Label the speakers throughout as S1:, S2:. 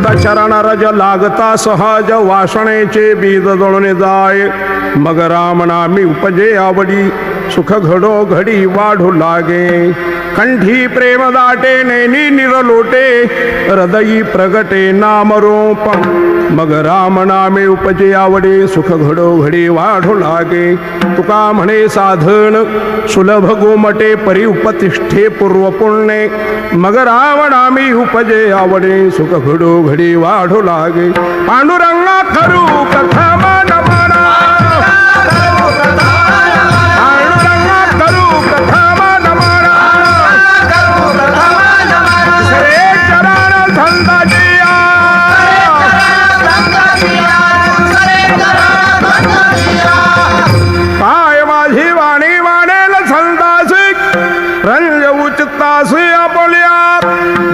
S1: संत चरण रज लागता सहज वासनेचे बीज जळून जाय मग राम नामी उपजे आवडी सुख घडो घडी वाढू लागे कंठी प्रेम दाटे नैनी निरलोटे हृदयी प्रगटे नाम रूप मग राम नामे उपजे आवडे सुख घडो घडी वाढू लागे तुका म्हणे साधन सुलभ गोमटे परी उपतिष्ठे पूर्व पुण्ये मग राम नामी उपजे आवडे सुख घडो घडी वाढू लागे पांडुरंगा करू कथा मन मना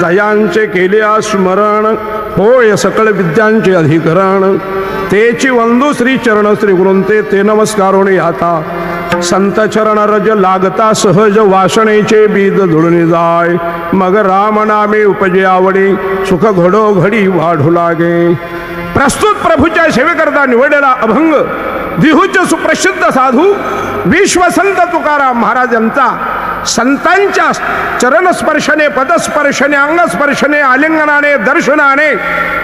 S1: जयांचे केले स्मरण होय सकळ विद्यांचे अधिकरण तेची वंदू श्री चरण श्री गुरुंते ते नमस्कारोने आता संत चरण रज लागता सहज वासनेचे बीज धुळून जाय मग राम नामे उपजे आवडे सुख घडो घडी वाढू लागे प्रस्तुत प्रभूच्या सेवेकरता निवडलेला अभंग दिहूचे सुप्रसिद्ध साधू विश्वसंत तुकाराम महाराजांचा संतांच्या चरणस्पर्शने पदस्पर्शने अंगस्पर्शने आलिंगनाने दर्शनाने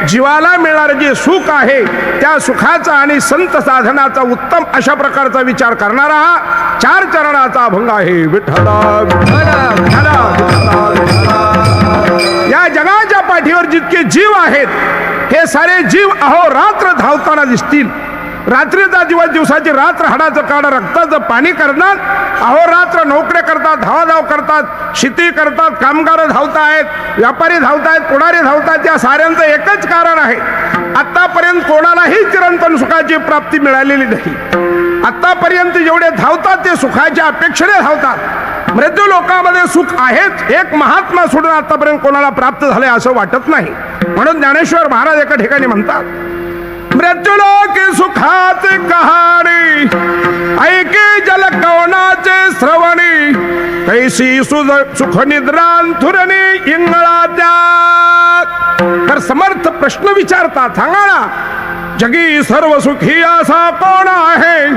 S1: जीवाला मिळणारे जे सुख आहे त्या सुखाचा आणि संत साधनाचा उत्तम अशा प्रकारचा विचार करणारा हा 4 चरणाचा अभंग आहे विठ्ठला विठ्ठला विठ्ठला विठ्ठला। या जगाच्या पाठीवर जितके जीव आहेत हे सारे जीव अहोरात्र धावताना दिसतील रात्रीचा दिवस दिवसाची रात्र हाडाचं काढ रक्ताचं पाणी करणार अहोरात्र नोकऱ्या करतात धावाधाव करतात शेती करतात कामगार धावतायत व्यापारी धावतायत पुढारी धावतात या साऱ्यांचं एकच कारण आहे आतापर्यंत कोणालाही चिरंतन सुखाची प्राप्ती मिळालेली नाही आतापर्यंत जेवढे धावतात ते सुखाच्या अपेक्षेने धावतात मृत्यू लोकांमध्ये सुख आहेच एक महात्मा सोडून आतापर्यंत कोणाला प्राप्त झाले असं वाटत नाही म्हणून ज्ञानेश्वर महाराज एका ठिकाणी म्हणतात मृत्यूलोके सुखाचे कहाणी ऐके जल कवनाचे श्रवणी कैसी सुख निद्रांथुरणी इंगळाच्या तर समर्थ प्रश्न विचारतात सांगा ना जगी सर्व सुखी असा कोण आहे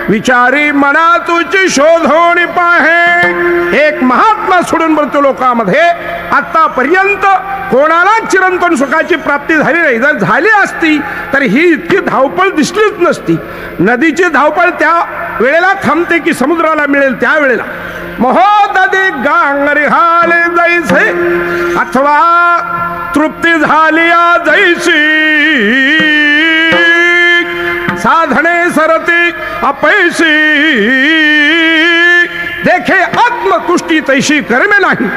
S1: विचारी मना तुझी शोधून पाहे एक महात्मा सोडून मृत्यू लोकांमध्ये आतापर्यंत कोणाला चिरंतन सुखाची प्राप्ती झाली नाही जर झाली असती तर ही इतकी धावपळ दिसलीच नसती नदीची धावपळ त्या वेळेला थांबते की समुद्राला मिळेल त्या वेळेला महोदधी गांगरी हाले जैसे अथवा तृप्ती झाली जैसी साधने सरती अपैसी देखे आत्मतुष्टी तैशी कर्मे नाही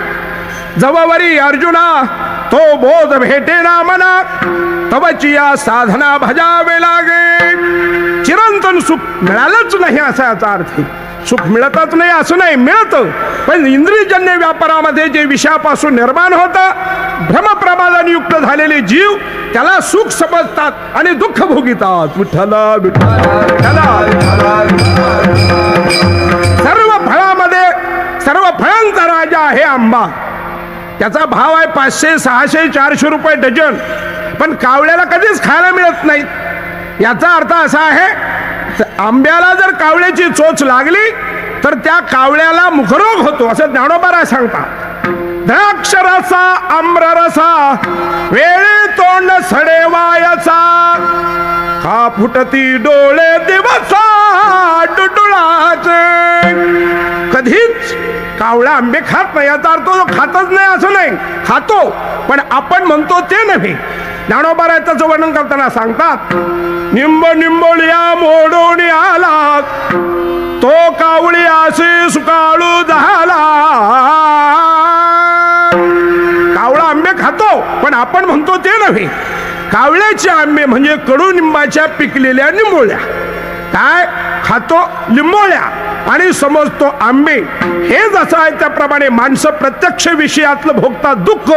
S1: जववरी अर्जुना तो बोध भेटे ना मना तवची या साधना भजावे लागे चिरंतन सुख मिळालंच नाही असा याचा अर्थ सुख मिळतच नाही असं नाही मिळतं पण इंद्रियजन्य व्यापारामध्ये जे विषयापासून निर्माण होतं भ्रमप्रमादाने युक्त झालेले जीव त्याला सुख समजतात आणि दुःख भोगितात विठ्ठला विठ्ठला विठ्ठला सर्व फळामध्ये सर्व फळांचा राजा आहे आंबा त्याचा भाव आहे 500 600 400 रुपये डझन पण कावळ्याला कधीच खायला मिळत नाही याचा अर्थ असा आहे आंब्याला जर कावळ्याची चोच लागली तर त्या कावळ्याला मुखरोग होतो असं ज्ञानोबा सांगतात द्राक्षरसा आम्ररसा वेळे तोंड सडेवायचा का फुटती डोळे दिवसा डुडुळाचे कधीच कावळा आंबे खात नाही याचा अर्थ तो खातच नाही असं नाही खातो पण आपण म्हणतो ते नव्हे ज्ञानोबा त्याचं वर्णन करताना सांगतात निंबोळ्या मोडून आला तो कावळी असे सुकाळू झाला कावळा आंबे खातो पण आपण म्हणतो ते नव्हे कावळ्याचे आंबे म्हणजे कडुनिंबाच्या पिकलेल्या निंबोळ्या काय खातो लिंबोळ्या आणि समजतो आंबे हे जसं आहे त्याप्रमाणे माणसं प्रत्यक्ष विषयातलं भोगतात दुःख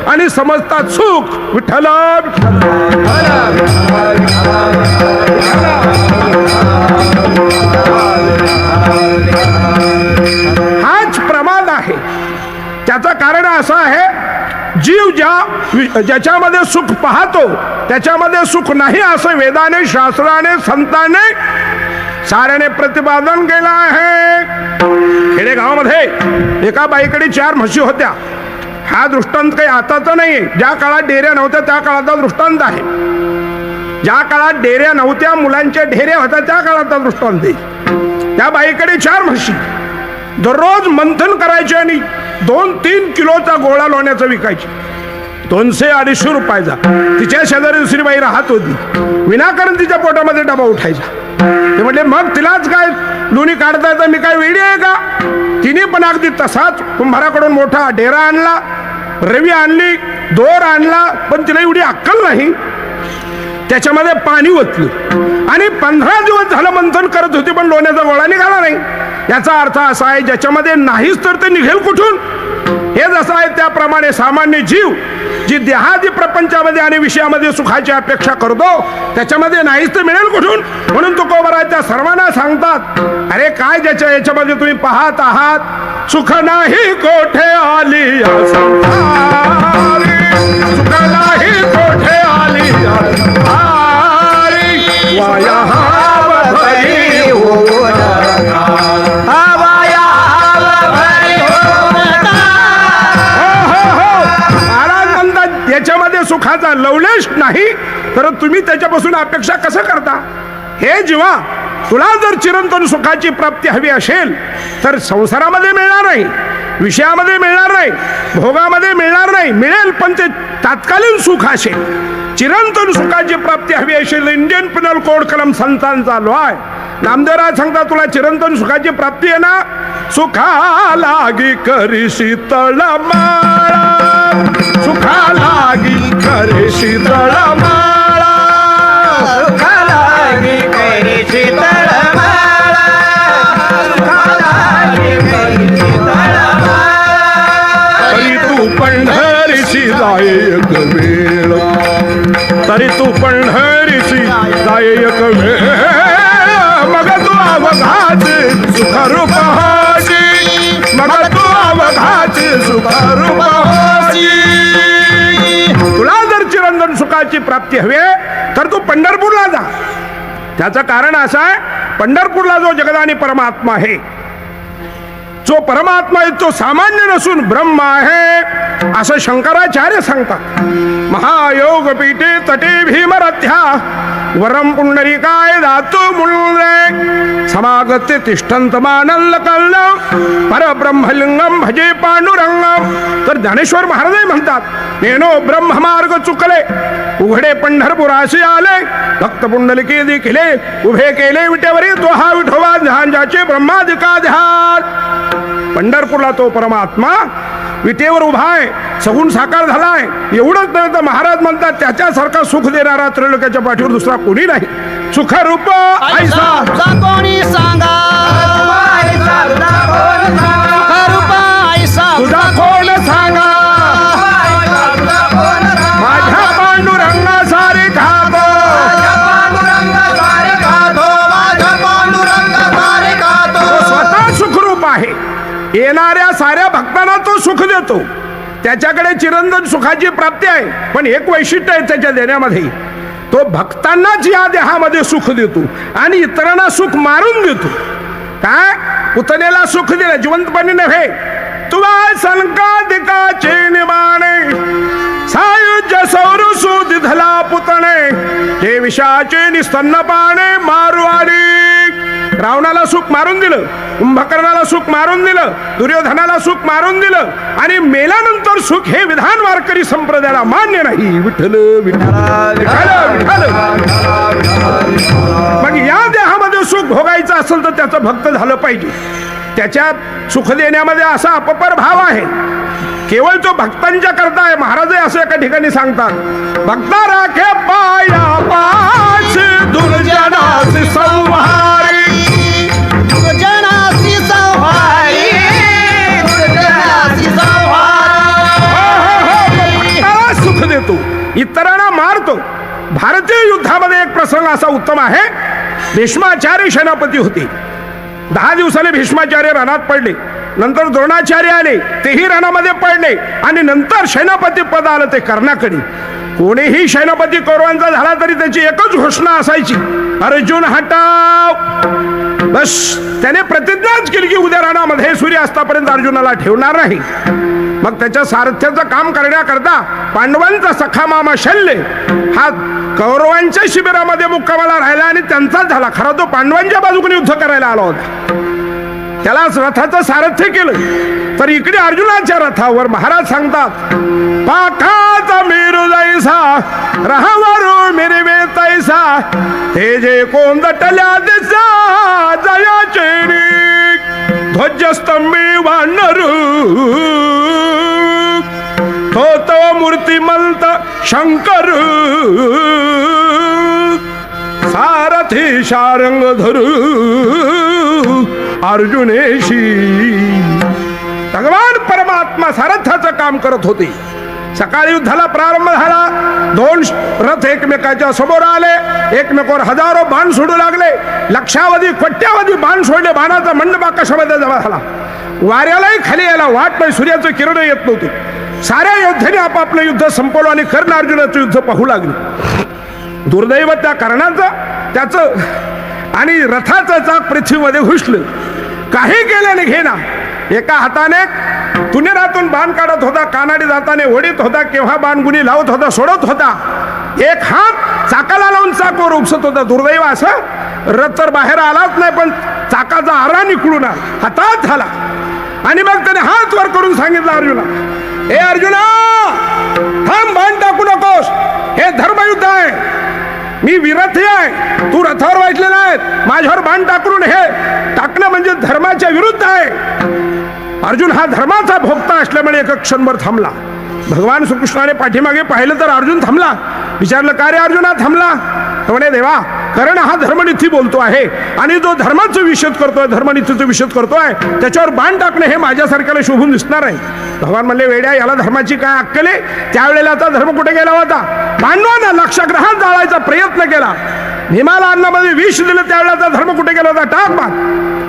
S1: आणि समजतात सुख विठ्ठला हाच प्रमाद आहे त्याचं कारण असं आहे जीव ज्याच्यामध्ये सुख पाहतो त्याच्यामध्ये सुख नाही असं वेदाने, शास्त्राने, संतांनी साऱ्याने प्रतिपादन केलं आहे. खेडेगावामध्ये एका बाईकडे 4 म्हशी होत्या. हा दृष्टांत काही आताचा नाहीये, ज्या काळात डेऱ्या नव्हत्या त्या काळाचा दृष्टांत आहे. ज्या काळात डेऱ्या नव्हत्या, मुलांच्या ढेऱ्या होत्या त्या काळाचा दृष्टांत आहे. त्या बाईकडे 4 म्हशी. दररोज मंथन करायचे आणि 2-3 किलोचा गोळा लोण्याचा विकायची. 200-250 रुपयाचा. तिच्या शेजारी दुसरी बाई राहत होती. विनाकारण तिच्या पोटामध्ये डबा उठायचा. ते म्हटले मग तिलाच काय लोणी काढता येतं, मी काय वेडी आहे का? तिने पण अगदी तसाच कुंभाराकडून मोठा डेरा आणला, रवी आणली, दोर आणला, पण तिला एवढी अक्कल नाही. त्याच्यामध्ये पाणी ओतलं आणि 15 दिवस झालं मंथन करत होती पण लोण्याचा गोळा निघाला नाही. याचा अर्थ असा आहे ज्याच्यामध्ये नाहीच तर ते निघेल कुठून? हे जसं आहे त्याप्रमाणे सामान्य जीव जी देहादी प्रपंचामध्ये आणि विषयामध्ये सुखाची अपेक्षा करतो त्याच्यामध्ये नाहीच तर मिळेल कुठून? म्हणून तुकोबराच्या सर्वांना सांगतात, अरे काय ज्याच्या याच्यामध्ये तुम्ही पाहत आहात, सुख नाही कोठे आली सुख नाही कोठे आली वाया याच्यामध्ये सुखाचा लवलेश नाही तर तुम्ही त्याच्यापासून अपेक्षा कसं करता? हे जीवा, तुला जर चिरंतन सुखाची प्राप्ती हवी असेल तर संसारामध्ये मिळणार नाही, विषयामध्ये मिळणार नाही, भोगामध्ये मिळणार नाही. मिळेल पण ते तात्कालीन सुख असेल. चिरंतन सुखाची प्राप्ती हवी असेल इंडियन पिनल कोड कलम 57 चालू आहे. नामदेवराज सांगता तुला चिरंतन सुखाची प्राप्ती आहे ना, सुखा लागी करी शीतळ माळा, सुखा लागी करी शीतळ माळा, सुखा लागी करी शीतळ माळा, सुखा लागी करी शीतळ माळा. तरी तू पंढरीची जाय एक वेळ, तरी तू पंढरीची जाय एक वेळ, मग तू अवघाचे सुखरूप होशी, मग तू अवघाचे सुखरूप होशी. तुला जर चिरंतन सुखाची प्राप्ती हवी तर तू पंढरपूरला जा. त्याचं कारण असं आहे, पंढरपूरला जो जगदानी परमात्मा आहे, जो परमात्मा आहे तो सामान्य नसून ब्रह्म आहे असं शंकराचार्य सांगतात. महायोग पीठे तटे भीमरथ्या वरम पुंडरीकाय धातू मुळे समागत्य तिष्ठंत मानल कल्ल परब्रह्मलिंगम भजे पांडुरंगम. तर ज्ञानेश्वर महाराज म्हणतात, नेनो ब्रह्म मार्ग चुकले उघडे पंढरपुराशी आले, भक्त पुंडलिके देखिले उभे केले विटेवरी, तो हा विठोबा ध्यान ज्याचे ब्रह्मादिका ध्यान. पंढरपूरला तो परमात्मा विटेवर उभा आहे, सगुण साकार झालाय. एवढंच नाही तर महाराज म्हणतात त्याच्यासारखा सुख देणारा त्रैलोक्याच्या पाठीवर दुसरा कोणी नाही. सुखरूप ऐसा
S2: कोणी सांगा,
S1: तुझा कोण सांगा, माझ्या पांडुरंगा सारे खातो, स्वतः सुखरूप आहे. येणाऱ्या साऱ्या भक्तांना तो सुख देतो. त्याच्याकडे चिरंतन सुखाची प्राप्ती आहे. पण एक वैशिष्ट्य आहे त्याच्या देण्यामध्ये, तो भक्तांनाच या देहामध्ये सुख देतो आणि इतरांना सुख मारून देतो. काय? पुतण्याला सुख दिलं जिवंतपणे नव्हे, तुला संकादिकाचे निमाणे सायुज्य सौरसू दिधला पुतणे, हे विषाचे निस्तन्नपाने मारवाडी. रावणाला सुख मारून दिलं, कुंभकर्णाला सुख मारून दिलं, दुर्योधनाला सुख मारून दिलं आणि मेल्यानंतर सुख हे विधान वारकरी संप्रदायाला मान्य नाही. विठ्ठल विठ्ठल विठ्ठल. मग या देहामध्ये सुख भोगायचं असेल तर त्याचं भक्त झालं पाहिजे. त्याच्यात सुख देण्यामध्ये असा अपपर भाव आहे, केवळ तो भक्तांच्या करता आहे. महाराज असं एका ठिकाणी सांगतात, भक्ता राखे पाया पाच दुर्जनासी संहारी,
S2: दुर्जनासी संहारी, दुर्जनासी संहारी.
S1: भक्ताला सुख देतो, इतरांना मारतो. भारतीय युद्धामध्ये एक प्रसंग असा उत्तम आहे. भीष्माचार्य सेनापती होते. 10 दिवसाने भीष्माचार्य रणात पडले. नंतर द्रोणाचार्य आले, तेही रणामध्ये पडले, आणि नंतर सेनापती पद आलं ते कर्णाकडे. कोणीही सेनापती कौरवांचा झाला तरी त्याची एकच घोषणा असायची, अर्जुन हटाव. बस त्याने प्रतिज्ञाच केली की उद्या रणामध्ये सूर्यास्तापर्यंत अर्जुनाला ठेवणार नाही. मग त्याच्या सारथ्याचं काम करण्याकरता पांडवांचा सखा मामा शल्य हा कौरवांच्या शिबिरामध्ये मुक्कामाला राहिला आणि त्यांचाच झाला. खरा तो पांडवांच्या बाजूने युद्ध करायला आला होता, त्यालाच रथाचं सारथ्य केलं. तर इकडे अर्जुनाच्या रथावर महाराज सांगतात, पाखाचा मेरू जैसा रहावरू मिरवे तैसा, हे जे कोंदटल्या दिसा जयाचे ध्वजस्तंभी वानर, थोत मूर्तिमंत शंकर, सारथी शारंग धरू अर्जुनेशी. भगवान परमात्मा सारथ्याचं काम करत होते. सकाळी युद्धाला प्रारंभ झाला, दोन रथ एकमेकाच्या समोर आले, एकमेकावर हजारो बाण सोडू लागले, लक्षावधी कोट्यावधी बाण सोडले. बाणाचा मंडप आकाशामध्ये जमा झाला, वाऱ्यालाही खाली यायला वाट नाही, सूर्याचं किरण येत नव्हते. साऱ्या योद्ध्याने आपापलं युद्ध संपवलं आणि कर्ण अर्जुनाचं युद्ध पाहू लागले. दुर्दैव त्या कर्णाचं, त्याचं आणि रथाचं चाक पृथ्वीमध्ये घुसलं. काही केल्याने घेना, एका हाताने तुनेरातून बाण काढत होता, कानाडी जाताने ओढीत होता, केव्हा बाण गुणी लावत होता, सोडत होता. एक हात चाकाला लावून चाकवर उपसत होता. दुर्दैव असं रथ तर बाहेर आलाच नाही, पण चाकाचा आरा निकडून हातात झाला. आणि मग त्याने हात वर करून सांगितलं अर्जुना, हे अर्जुना थांब, बाण टाकू नकोस, हे धर्मयुद्ध आहे, मी विरथी आहे, तू रथावर बसलेला आहे, माझ्यावर बाण टाकून हे टाकणं म्हणजे धर्माच्या विरुद्ध आहे. अर्जुन हा धर्माचा भोक्ता असल्यामुळे एक क्षणभर थांबला. भगवान श्रीकृष्णाने पाठीमागे पाहिलं तर अर्जुन थांबला. विचारलं, का रे अर्जुना थांबला? तो म्हणे, देवा कारण हा धर्मनिधी बोलतो आहे आणि जो धर्माचं विषद करतोय, धर्मनिधीचं विषद करतोय, त्याच्यावर बाण टाकणं हे माझ्यासारख्याला शोभून दिसणार आहे. भगवान म्हणले, वेड्या, याला धर्माची काय अक्कल आहे? त्यावेळेला आता धर्म कुठे गेला होता? पांडवांना लक्षाग्रहात जाळायचा प्रयत्न केला, भीमाला अन्नामध्ये विष दिलं, त्यावेळेला धर्म कुठे गेला होता? टाक बाण.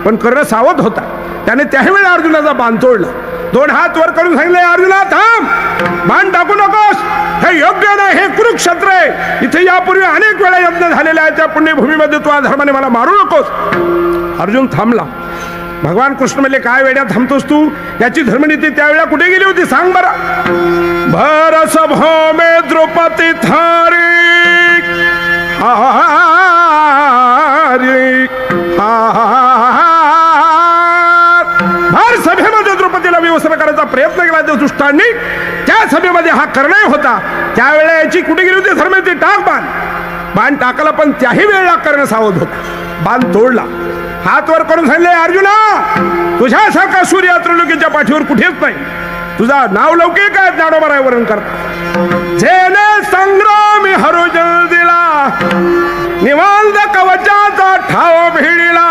S1: पण कर्ण सावध होता, त्याने त्यावेळी अर्जुनाचा बाण तोडला. दोन हात वर करून सांगितले, अर्जुना थांब, बाण टाकू नकोस, हे योग्य नाही, हे कुरुक्षेत्र आहे, इथे यापूर्वी अनेक वेळा यज्ञ झालेले आहेत, त्या पुण्यभूमीमध्ये तू धर्माने मला मारू नकोस. अर्जुन थांबला. भगवान कृष्ण म्हणले, काय वेड्या थांबतोस तू? याची धर्मनीती त्यावेळेला कुठे गेली होती सांग बरं. भरस भौमे द्रौपदी थारी भर सभेमध्ये द्रौपदीला विवस्त्र करायचा प्रयत्न केला त्या दुष्टांनी. त्या सभेमध्ये हा कर्णय होता. त्यावेळेला याची कुठे गेली होती धर्मनीती? टाक बाण. बाण टाकला, पण त्याही वेळेला कर्ण सावध होता, बाण तोडला. हात वर करून सांगितले, अर्जुना तुझ्यासारखा सूर्य त्रिलोकीच्या पाठीवर कुठेच नाही, तुझा नाव लौकिक आहे, ज्ञानोबराय वर्णन करता. जेने संग्रामी हरुजल दिला, निवांत कवचाचा ठाव भिडिला,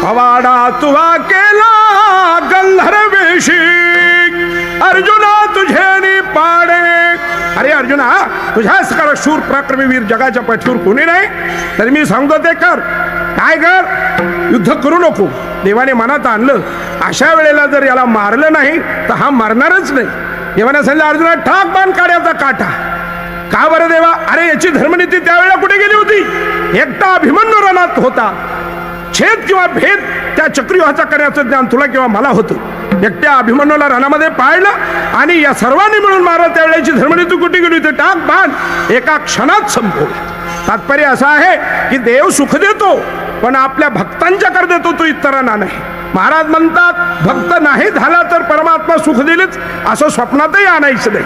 S1: पवाडा तुवा केला गंधर्वेशी, अर्जुना तुझे पाडे. अरे अर्जुना, तुझ्यासारखा शूर पराक्रमी वीर जगाच्या पाठीवर कोणी नाही, तरी मी सांगतो ते कर. काय कर? युद्ध करू नको. देवाने मनात आणलं, अशा वेळेला जर याला मारलं नाही तर हा मरणारच नाही. देवाने सांगितलं, अर्जुना टाक बाण काढ्याचा काटा. का बरं देवा? अरे याची धर्मनीती त्यावेळेला कुठे गेली होती? एकटा अभिमन्यू रणात होता. छेद किंवा भेद त्या चक्रीव्यूहाचा करण्याचं ज्ञान तुला किंवा मला होतं. एकट्या अभिमन्यूला रणामध्ये पाळलं आणि या सर्वांनी मिळून मारलं. त्यावेळेची धर्मनीती कुठे गेली होती? टाक बाण, एका क्षणात संपवलं. तात्पर्य असं आहे की देव सुख देतो, पण आपल्या भक्तांच्या कर देतो, तो इतरांना नाही. महाराज म्हणतात, भक्त नाही झाला तर परमात्मा सुख दिलेच असं स्वप्नातही आणायचं नाही.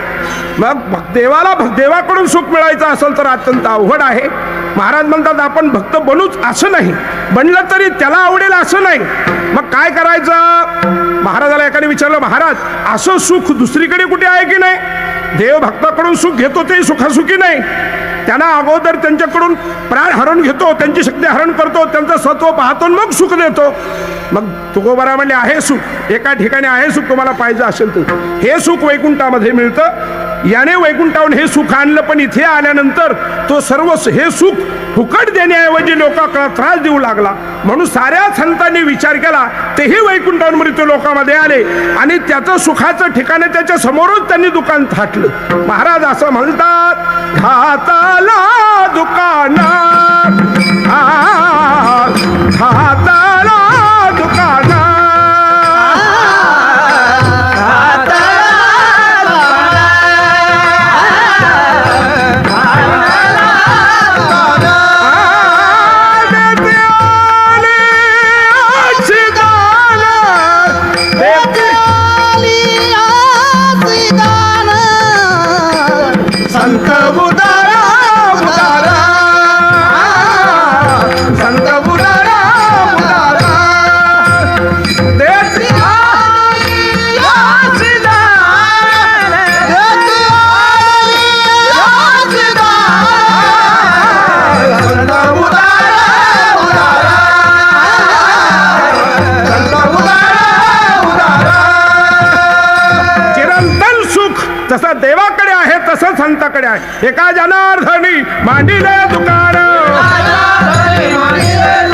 S1: मग देवाकडून सुख मिळायचं असेल तर अत्यंत अवघड आहे. महाराज म्हणतात, आपण भक्त बनूच असं नाही, बनलं तरी त्याला आवडेल असं नाही. मग काय करायचं? महाराजाला एकाने विचारलं, महाराज असं सुख दुसरीकडे कुठे आहे की नाही? देव भक्ताकडून सुख घेतो ते सुखासुखी नाही. त्यांना अगोदर त्यांच्याकडून प्राण हरण घेतो, त्यांची शक्ती हरण करतो, त्यांचं सत्व पाहतो, मग सुख देतो. मग तुकोबारा म्हणले, आहे सुख एका ठिकाणी आहे सुख, तुम्हाला पाहिजे असेल तर हे सुख वैकुंठामध्ये मिळतं. याने वैकुंठाहून हे सुख आणलं, पण इथे आल्यानंतर तो सर्व हे सुख फुकट देण्याऐवजी लोकांना त्रास देऊ लागला. म्हणून साऱ्या संतांनी विचार केला, तेही वैकुंठावर मृत्यू लोकांमध्ये आले आणि त्याचं सुखाचं ठिकाण त्याच्या समोरच त्यांनी दुकान थाटलं. महाराज असं म्हणतात, हाताला दुकानात हाताला दुकानात
S2: संत उदारा उदारा संत उदारा उदारा देती आशीर्वाद देती आशीर्वाद संत उदारा उदारा संत उदारा उदारा.
S1: चिरंतन सुख जसं देवाकडे आहे तसं संताकडे आहे. एका जनार्दनी मांडिले दुकान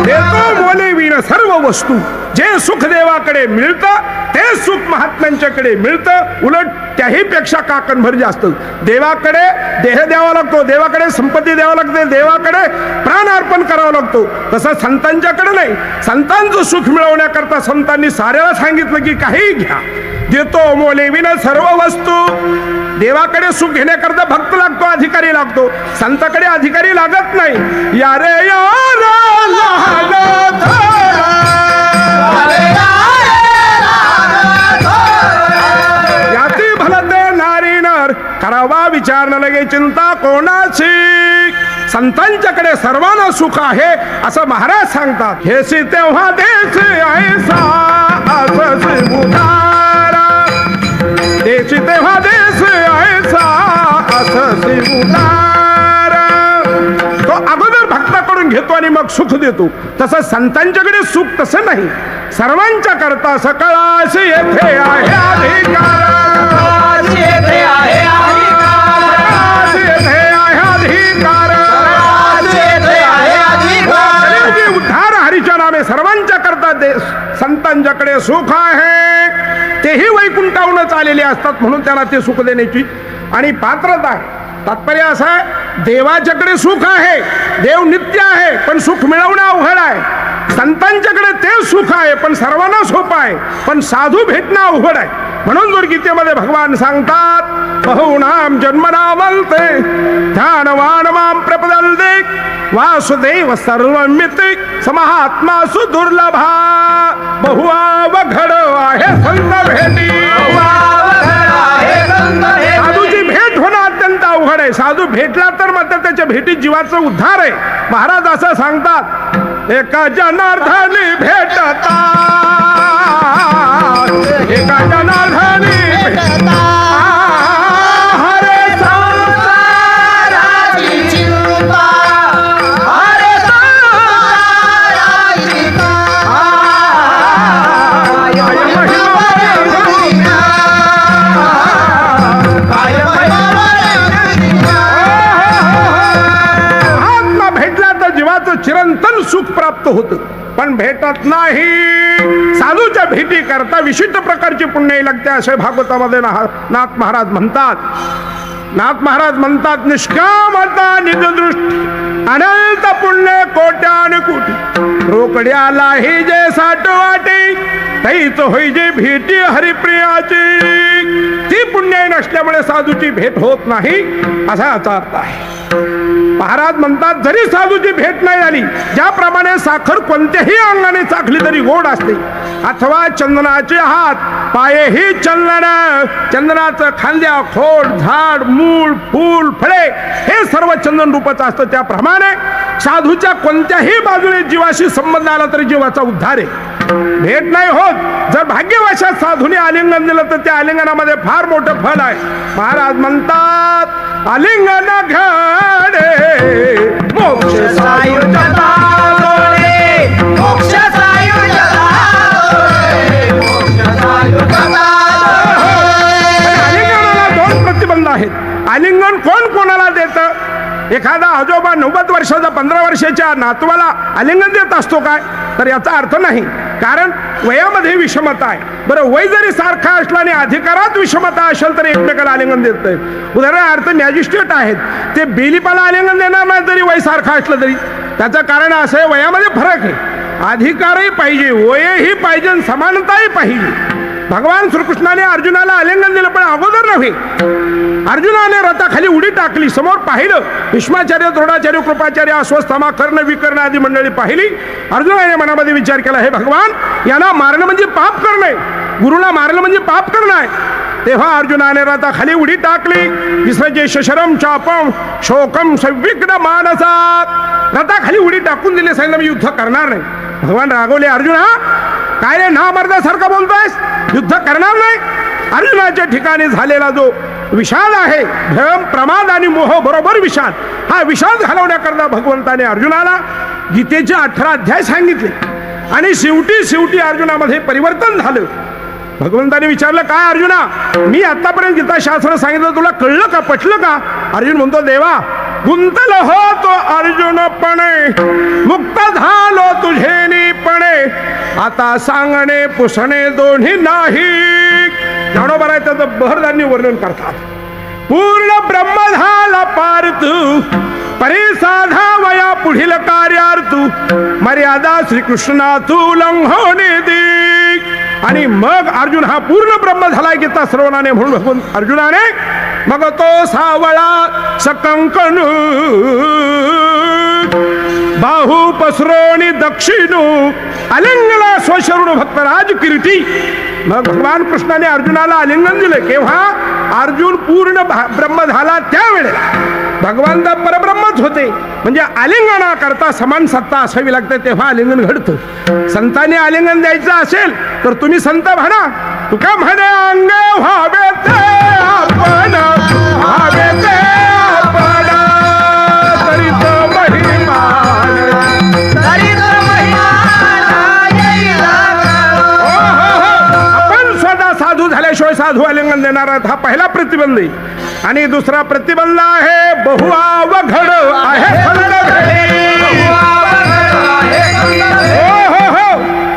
S1: देतो मोले विण सर्व वस्तू. जे सुख देवाकडे मिळतं ते सुख महात्म्यांच्याकडे मिळतं. उलट त्याही पेक्षा काकणभर जास्त. देवाकडे देह द्यावा लागतो, देवाकडे संपत्ती द्यावा लागते, देवाकडे प्राण अर्पण करावा लागतो. तसं संतांच्याकडे नाही. संतांचं सुख मिळवण्याकरता संतांनी साऱ्याला सांगितलं की काही घ्या, देतो मोले विण सर्व वस्तू. देवाकडे सुख घेण्याकरता भक्त लागतो, अधिकारी लागतो. संताकडे अधिकारी लागत नाही. या रे यार याती भलते नारी नर करावा विचार न लगे चिंता कोणाची. संतांच्याकडे सर्वांना सुख आहे असं महाराज सांगतात. हेसी तेव्हा देश ऐसा असं उदारा देशी तेव्हा देश ऐसा असं उदारा. तो अगोदर भक्ताकडून घेतो आणि मग सुख देतो. तसं संतांच्याकडे सुख तसं नाही. सर्वांच्या करता सकळाशी येथे आहे अधिकार.
S2: येथे आहे अधिकार
S1: येथे आहे अधिकार.
S2: येथे आहे अधिकार
S1: उद्धार हरीच्या नामे सर्वांच्या करता संतांच्याकडे सुख आहे. तेही वैकुंठावूनच आलेले असतात म्हणून त्यांना ते सुख देण्याची आणि पात्रता आहे. तात्पर्य असं आहे, देवाच्याकडे सुख आहे, देव नित्य आहे, पण सुख मिळवणं अवघड आहे. संतांच्याकडे ते सुख आहे पण सर्वांना सोपं आहे, पण साधू भेटणं अवघड आहे. म्हणून जर गीतेमध्ये भगवान सांगतात, बहुनाम जन्मनामलते ध्यानवान माम प्रपदलते वासुदेव सर्वमिति समहात्मासु दुर्लभा. बहुअवघड आहे संत भेटी. साधूची भेट होणं अत्यंत अवघड आहे. साधू भेटला तर मात्र त्याच्या भेटीत जीवाचा उद्धार आहे. महाराज असं सांगतात, एका जनार्दनी भेटता एका जनार्दनी भेटता हरे
S2: संसाराची चिंता हरे संसाराची चिंता
S1: आत्मा भेटला तर जीवाचं चिरंतन सुख प्राप्त होतं. पण भेटत नाही. साधूच्या भेटी करता विशिष्ट प्रकारची पुण्य लागते असे भागवतामध्ये नाथ महाराज म्हणतात. नाथ महाराज म्हणतात, निष्कामता निजदृष्टी अनंत पुण्य कोट्यान कोटी रोकड्यालाही जे साठवाटे तैच होई जे भेटी हरिप्रियाची. ती पुण्य नसल्यामुळे साधूची भेट होत नाही असा याचा अर्थ आहे. महाराज म्हणतात, जरी साधूची भेट नाही झाली, ज्याप्रमाणे साखर कोणत्याही अंगाने चाखली तरी गोड असते, अथवा चंदनाचे हात पायही चंदन, चंदनाचं खांद्या खोड झाड मूळ फूल फळे हे सर्व चंदन रूपच असतं, त्याप्रमाणे साधूच्या कोणत्याही बाजूने जीवाशी संबंध आला तरी जीवाचा उद्धार आहे. भेट नाही होत. जर भाग्यवशात साधूने आलिंगन दिलं तर त्या आलिंगनामध्ये फार मोठं फल आहे. महाराज म्हणतात, आलिंगन घडे मोक्ष
S2: सायुज्यता जोडे मोक्ष सायुज्यता जोडे मोक्ष सायुज्यता जोडे.
S1: आलिंगनाला दोन प्रतिबंध आहेत. आलिंगन कोण कोणाला देतं? एखादा आजोबा 90 वर्षाचा 15 वर्षाच्या नातवाला आलिंगन देत असतो काय? तर याचा अर्थ नाही, कारण वयामध्ये विषमता आहे. बरं, वय जरी सारखा असला आणि अधिकारात विषमता असेल तर एकमेकाला आलिंगन देत नाही. उदाहरणार्थ मॅजिस्ट्रेट आहेत, ते बेलिपाला आलिंगन देणार नाही जरी वय सारखं असलं तरी. त्याचं कारण असं आहे, वयामध्ये फरक आहे. अधिकारही पाहिजे, वयही पाहिजे आणि समानताही पाहिजे. भगवान श्रीकृष्णाने अर्जुनाला आलिंगन दिलं, पण अगोदर नव्हे. अर्जुनाने रथाखाली उडी टाकली, समोर पाहिलं भीष्माचार्य, द्रोणाचार्य, कृपाचार्य, अश्वत्थामा, कर्ण, विकर्ण आदी मंडळी पाहिली. अर्जुनाने मनामध्ये विचार केला, हे भगवान, यांना मारणं म्हणजे पाप करणं आहे, गुरुला मारणं म्हणजे पाप करणं आहे. तेव्हा अर्जुनाने रथाखाली उडी टाकली. विसर्जे शशरम चापम शोकम संविग्न मानसात, रथाखाली उडी टाकून दिली. सांगितलं मी युद्ध करणार नाही. भगवान रागवले, अर्जुना काय रे नामर्दासारखं बोलतोयस, युद्ध करणार नाही? अर्जुनाच्या ठिकाणी झालेला जो विषाद आहे, भ्रम, प्रमाद आणि मोह बरोबर विषाद, हा विषाद घालवण्याकरता भगवंताने अर्जुनाला गीतेचे 18 अध्याय सांगितले. आणि शेवटी अर्जुनामध्ये परिवर्तन झालं. भगवंताने विचारलं, काय अर्जुना, मी आतापर्यंत गीताशास्त्र सांगितलं, तुला कळलं का, पटलं का? अर्जुन म्हणतो, देवा, गुंतल हो तो अर्जुनपणे, मुक्त झालो तुझेनीपणे, आता सांगणे पुसणे दोन्ही नाही. ज्ञानोबा आहे त्याचं बहरदानी वर्णन करतात. पूर्ण ब्रह्म झाला पार तू, परिसाधा वया पुढील कार्यार्थ, मर्यादा श्रीकृष्णा तू लंघवणे दे. आणि मग अर्जुन हा पूर्ण ब्रह्म झालाय गीता श्रवणाने, म्हणून भगवंत अर्जुनाने मग तो सावळा सकंकन बाहू पसरोणी दक्षिणू आलिंगला स्वशरण भक्तराज कीर्ती. मग भगवान कृष्णाने अर्जुनाला आलिंगन दिलं. केव्हा? अर्जुन पूर्ण ब्रह्म झाला त्यावेळेला. भगवंत परब्रह्मच होते, म्हणजे आलिंगना करता समान सत्ता असावी लागते, तेव्हा आलिंगन घडतं. संतांनी आलिंगन द्यायचं असेल तर तुम्ही संत म्हणा. तुका म्हणे अंग व्हावे ते आपण, व्हावे ते आपण, तरीच महिमान,
S2: तरीच महिमान येईल.
S1: आपण स्वतः साधू झाल्याशिवाय साधू आलिंगन देणार आहात, हा पहिला प्रतिबंध आहे. आणि दुसरा प्रतिबंध आहे, बहुअवघड आहे फलनघडे.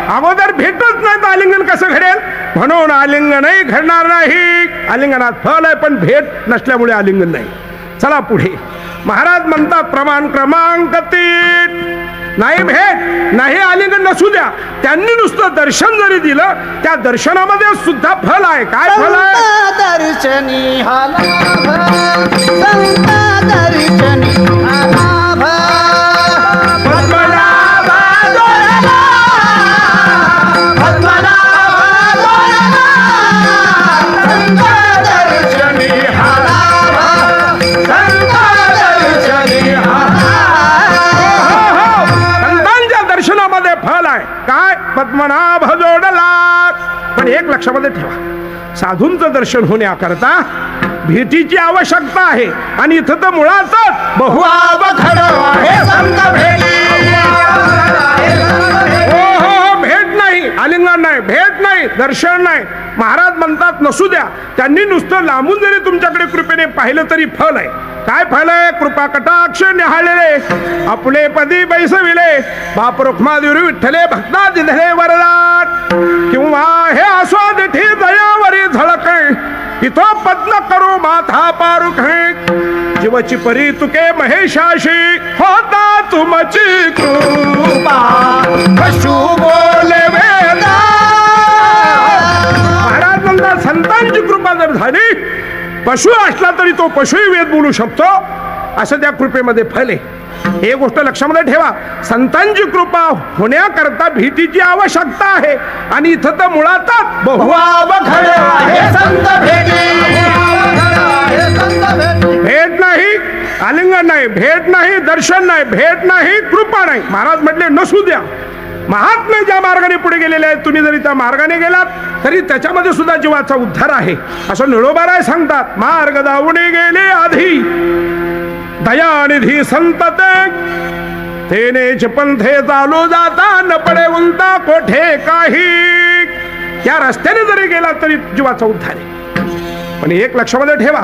S1: अगोदर भेटत नाही तर आलिंगन कसं घडेल? म्हणून आलिंगनही घडणार नाही. आलिंगनात फल आहे, पण भेट नसल्यामुळे आलिंगन नाही. चला पुढे. महाराज म्हणतात, प्रमाण क्रमांक 3, नाही भेट नाही आलिंगन नसू द्या, त्यांनी नुसतं दर्शन जरी दिलं, त्या दर्शनामध्ये सुद्धा फल आहे. काय फल आहे?
S2: दर्शनी हा लाभ, संत दर्शनी हा लाभ, पद्मनाभ जोडला, पद्मनाभ जोडला, संत दर्शनी हा लाभ, संत दर्शनी हा लाभ.
S1: संतांच्या दर्शनामध्ये फल आहे. काय? पद्मनाभ जोडला. पण एक लक्षामध्ये ठेवा, साधूंचं दर्शन होण्याकरता भेटीची आवश्यकता आहे. आणि इथं तर मुळातच बहुअवघड आहे संत भेटी. हो, भेट नाही, आलिंगन नाही, भेट नाही, दर्शन नाही. महाराज म्हणतात, नसू द्या, त्यांनी नुसतं लांबून जरी तुमच्याकडे कृपेने पाहिलं तरी फल आहे. काय फल आहे? कृपा कटाक्ष निहाळले, आपले पदी बैसविले, बाप रुक्मादेवी विठ्ठले भक्ता दिधले वरदान, किंवा हे आस्वाद ठे दयावरी झळके, इथो पद्म करू माथा पारुख, जीवची परी तुके महेशाशी, होता तुमची कृपा पशु बोले वेदा. महाराज म्हणतात, संतांची कृपा जर झाली, पशु असला तरी तो पशुही वेद बोलू शकतो, असं त्या कृपेमध्ये फल आहे. हे गोष्ट लक्षामध्ये ठेवा. संतांची कृपा होण्याकरता भीतीची आवश्यकता आहे. आणि इथं तर मुळातच बहुअवघड आहे संत भेटी. भेट नाही, आलिंगन नाही, भेट नाही, दर्शन नाही, भेट नाही, कृपा नाही. महाराज म्हटले, नसू द्या. महात्मे ज्या मार्गाने पुढे गेलेले आहेत, तुम्ही जरी त्या मार्गाने गेलात तरी त्याच्यामध्ये सुद्धा जीवाचा उद्धार आहे, असं निळोबाराय सांगतात. मार्ग दावणे गेले आधी, दयानिधी संतते, तेनेच पंथे चालू जाता, न पडे उंता कोठे काही. त्या रस्त्याने जरी गेला तरी जीवाचा उद्धार आहे. पण एक लक्षामध्ये ठेवा,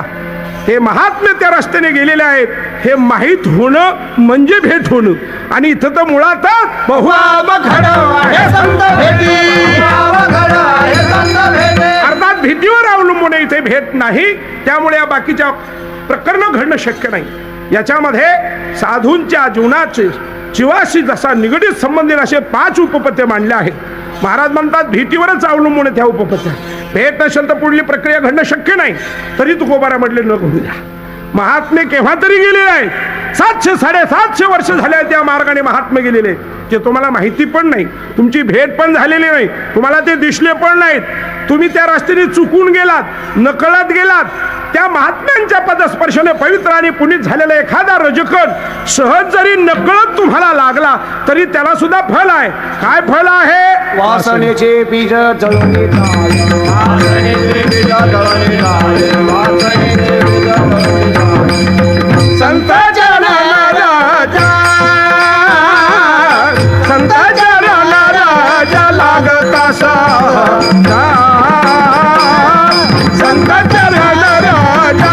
S1: हे महात्मे त्या रस्त्याने गेलेले आहेत हे माहीत होणं म्हणजे भेट होणं. आणि इथं तर मुळातच
S2: अवघड आहे संत भेटी, अवघड आहे संत भेटी.
S1: अर्थात भीतीवर अवलंबून इथे भेट नाही, त्यामुळे या बाकीच्या प्रकरण घडणं शक्य नाही. याच्यामध्ये साधूंच्या जीवनाचे जीवाशी जसा निगडीत संबंधित असे 5 उपपत्ते मांडले आहेत. महाराज म्हणतात भीतीवरच अवलंबून त्या उपपत्त्या. भेट नसेल तर पुढली प्रक्रिया घडणं शक्य नाही. तरी तुकोबारा म्हटले न घडू द्या. महात्मे केव्हा तरी गेलेले आहेत. 700-750 वर्ष झाले त्या मार्गाने महात्मे गेलेले ते तुम्हाला माहिती पण नाही, तुमची भेट पण झालेली नाही, तुम्हाला ते दिसले पण नाहीत. तुम्ही त्या रस्त्याने चुकून गेलात, नकळत गेलात. त्या महात्म्यांच्या पदस्पर्शाने पवित्र आणि पुनीत झालेला एखादा रजकण सहज जरी नकळत तुम्हाला लागला तरी त्याला सुद्धा फल आहे. काय फल आहे?
S2: वासनेचे बीज जळून जाय, वासनेचे बीज जळून जाय, वासनेचे बीज जळून जाय.
S1: संत जन राजा, संत जन राजा लागता सहजा, संत जन राजा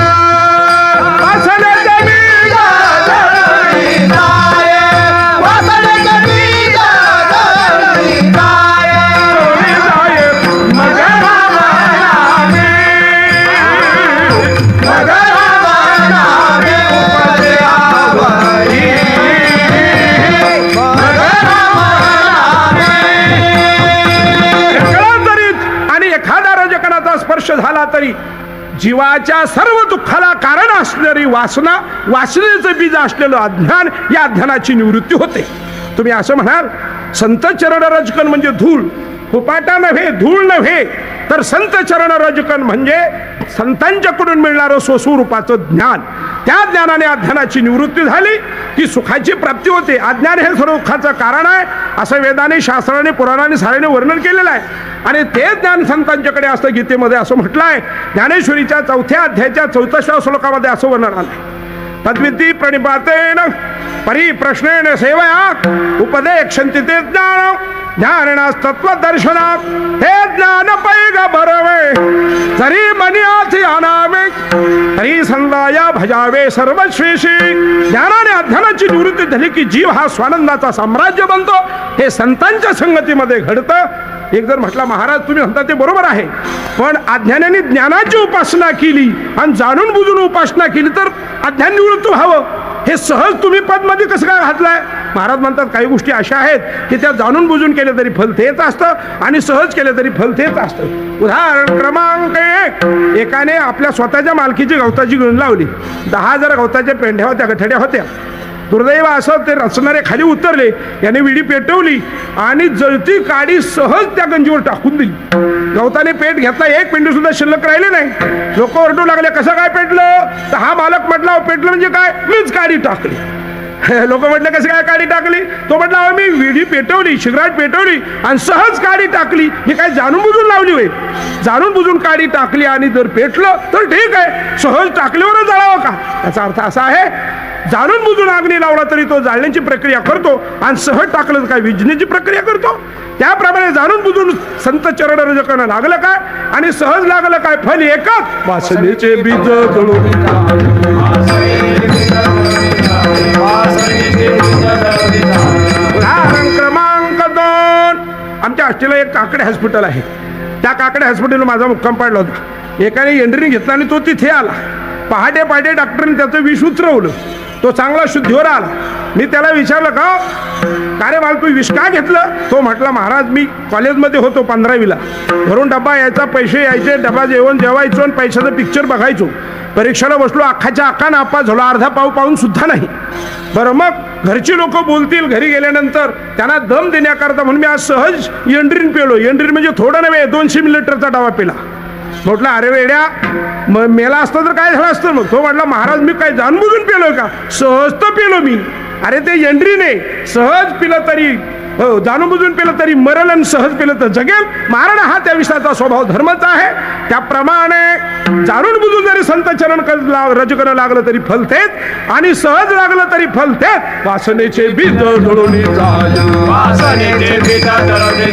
S1: वासनेचे बीज
S2: जळून जाय, वासनेचे बीज जळून जाय.
S1: जाय मगर
S2: मगर नामे उपजे आवई, मगर नामे.
S1: कळत जरी आणि एखाद्या रजकणाचा स्पर्श झाला तरी जीवाच्या सर्व दुःखाला कारण असणारी वासना, वासनेचं बीज असलेलं अज्ञान, या अज्ञानाची निवृत्ती होते. तुम्ही असं म्हणाल संत चरण रजकन म्हणजे धूळ, फुपाटा नव्हे, धूळ नव्हे, तर संत चरण रजकन म्हणजे संतांच्याकडून मिळणारं स्वस्वरूपाचं ज्ञान. त्या ज्ञानाने अज्ञानाची निवृत्ती झाली की सुखाची प्राप्ती होते. अज्ञान हे सर्व दुःखाचं कारण आहे असं वेदाने, शास्त्राने, पुराणाने साऱ्याने वर्णन केलेलं आहे. आणि ते ज्ञान संतांच्याकडे असतं. गीतेमध्ये असं म्हटलं आहे. ज्ञानेश्वरीच्या 4थ्या अध्यायाच्या 14व्या श्लोकामध्ये असं वर्णन आलंय. तद्विती प्रणिपातेन परिप्रश्नेन सेवया उपदेक्षन्ति ते ज्ञान, ज्ञानेनास्तत्वदर्शनात् हे ज्ञान पैग भरवे, जरी मनियाची आणावे तरी संदाया भजावे सर्वश्रेषी. ज्ञानाने अज्ञानाची निवृत्ती झाली की जीव हा स्वानंदाचा साम्राज्य बनतो. हे संतांच्या संगतीमध्ये घडतं. एक जर म्हटला महाराज तुम्ही म्हणता ते बरोबर आहे, पण अज्ञानाने ज्ञानाची उपासना केली आणि जाणून बुजून उपासना केली तर अज्ञान निवृत्त व्हावं. हे सहज तुम्ही पदमध्ये कसं काय घातलंय? महाराज म्हणतात काही गोष्टी अशा आहेत की त्या जाणून बुजून केल्या तरी फल तेच असतं आणि सहज केलं तरी फल तेच असतं. उदाहरण क्रमांक 1, एकाने आपल्या स्वतःच्या मालकीची गवताची गण लावली. 10,000 गवताच्या पेंढ्या होत्या, गठड्या होत्या. दुर्दैव असं ते रचणारे खाली उतरले, याने विडी पेटवली आणि जळती काडी सहज त्या गंजीवर टाकून दिली. गवताने पेट घेतला, एक पेंडी सुद्धा शिल्लक राहिले नाही. लोक ओरडू लागले कसं काय पेटलं? तर हा मालक म्हटला पेटलं म्हणजे काय? मीच काडी टाकली. लोक म्हटलं कसं काय काडी टाकली? तो म्हटला मी विडी पेटवली, सिगरेट पेटवली आणि सहज काडी टाकली. ही काय जाणून बुजून लावली होय? जाणून बुजून काडी टाकली आणि जर पेटलं तर ठीक आहे, सहज टाकल्यावरच जळावं का? याचा अर्थ असा आहे जाणून बुजून अग्नी लावला तरी तो जाळण्याची प्रक्रिया करतो आणि सहज टाकलं काय विजण्याची प्रक्रिया करतो. त्याप्रमाणे जाणून बुजून संत चरण रजकन लागलं काय आणि सहज लागलं काय? फल एकच, वासनेचे बीज जळून उदाहरण क्रमांक 2, आमच्या हॉस्टेलला एक काकडे हॉस्पिटल आहे. त्या काकडे हॉस्पिटलला माझा मुक्काम पाडला होता. एकाने एंट्री घेतला आणि तो तिथे आला. पहाटे पहाटे डॉक्टरने त्याचं विष उतरवलं. तो चांगला शुद्धीवर आला. मी त्याला विचारलं का रे मला तू विष का घेतलं? तो म्हटला महाराज मी कॉलेजमध्ये होतो 15वीला, घरून डबा यायचा, पैसे यायचे, डबा जेवण जेवायचो आणि पैशाचं पिक्चर बघायचो. परीक्षेला बसलो, अख्खाच्या अख्खा नापास झालो, अर्धा पाव पाहून सुद्धा नाही. बरं मग घरची लोक बोलतील घरी गेल्यानंतर, त्यांना दम देण्याकरता म्हणून मी आज सहज एंड्रीन पेलो. एंड्रीन म्हणजे थोडं नव्हे, 200 मिलीलिटरचा डबा पेला. म्हटलं अरे वेड्या, मग मेला असतं तर काय झालं असतं? मग तो म्हटला महाराज मी काय जाणबुजून पेलोय का? सहज तर पेलो मी. अरे ते एंड्रीने सहज पिलं तरी, हो जाणून बुजून पेलं तरी मरल आणि सहज पेलं तर जगेल. मारण हा त्या विषयाचा स्वभाव धर्माचा आहे. त्याप्रमाणे जाणून बुजून जरी संत चरण रजकन लागलं तरी फल तेच आणि सहज लागलं तरी फल तेच. वासनेचे बीज जळून जाय,
S2: वासनेचे बीज जळून जाय,